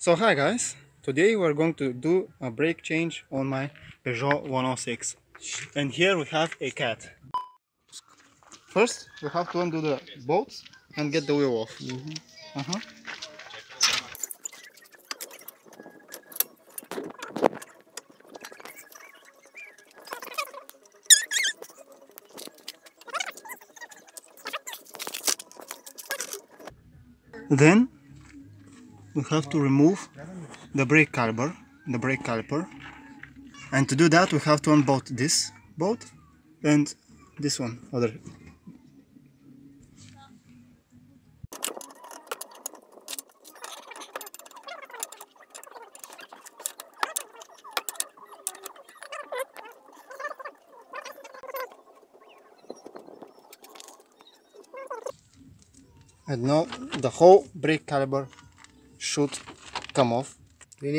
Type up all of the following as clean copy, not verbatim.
So hi guys, today we're going to do a brake change on my Peugeot 106, and here we have a cat. First we have to undo the bolts and get the wheel off. Then we have to remove the brake caliper, and to do that we have to unbolt this bolt and this one other. And now the whole brake caliper should come off. Then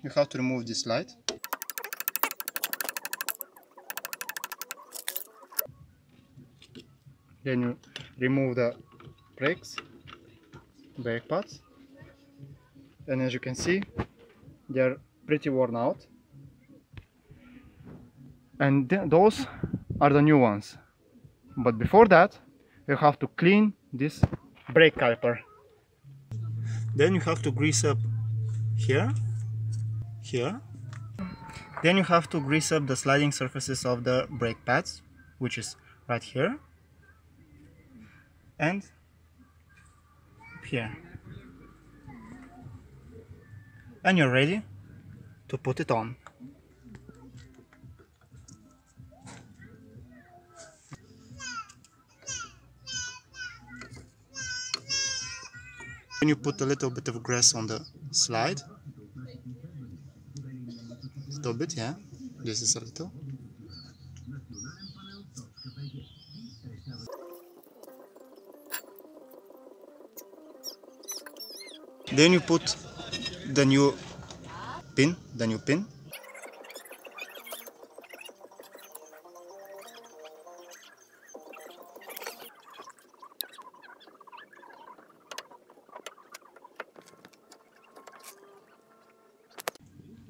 you have to remove this light. Then you remove the brake pads, and as you can see, they're pretty worn out. And those are the new ones. But before that, you have to clean this brake caliper. Then you have to grease up here. Then you have to grease up the sliding surfaces of the brake pads, which is right here and here. And you're ready to put it on. Then you put a little bit of grease on the slide. A little bit, yeah. This is a little. Then you put the new pin.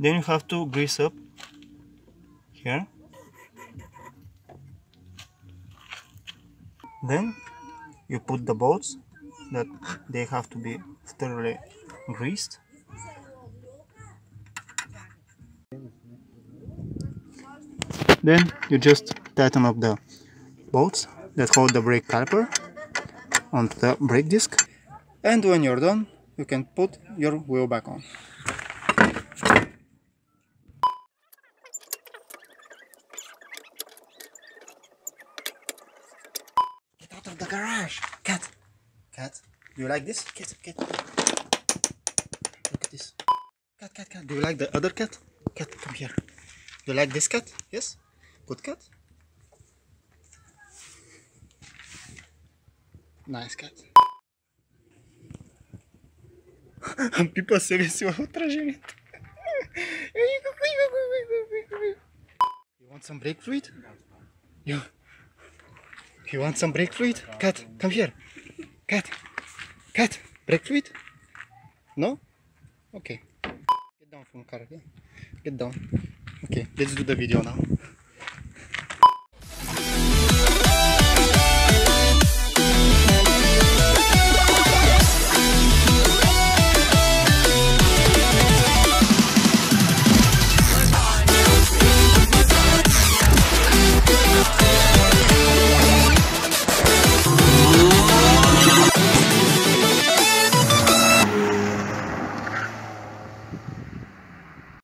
Then you have to grease up here. Then you put the bolts that they have to be thoroughly greased. Then you just tighten up the bolts that hold the brake caliper onto the brake disc. And when you're done, you can put your wheel back on. Get out of the garage! Cat! Cat! Do you like this? Cat! Look at this. Cat! Do you like the other cat? Cat, come here. Do you like this cat? Yes? Good cat? Nice cat. Pipa se vestiu outra gente. You want some brake fluid? You want some brake fluid? Cat, come here. Cat, brake fluid? No? Okay. Get down from car, okay? Get down. Okay, let's do the video now.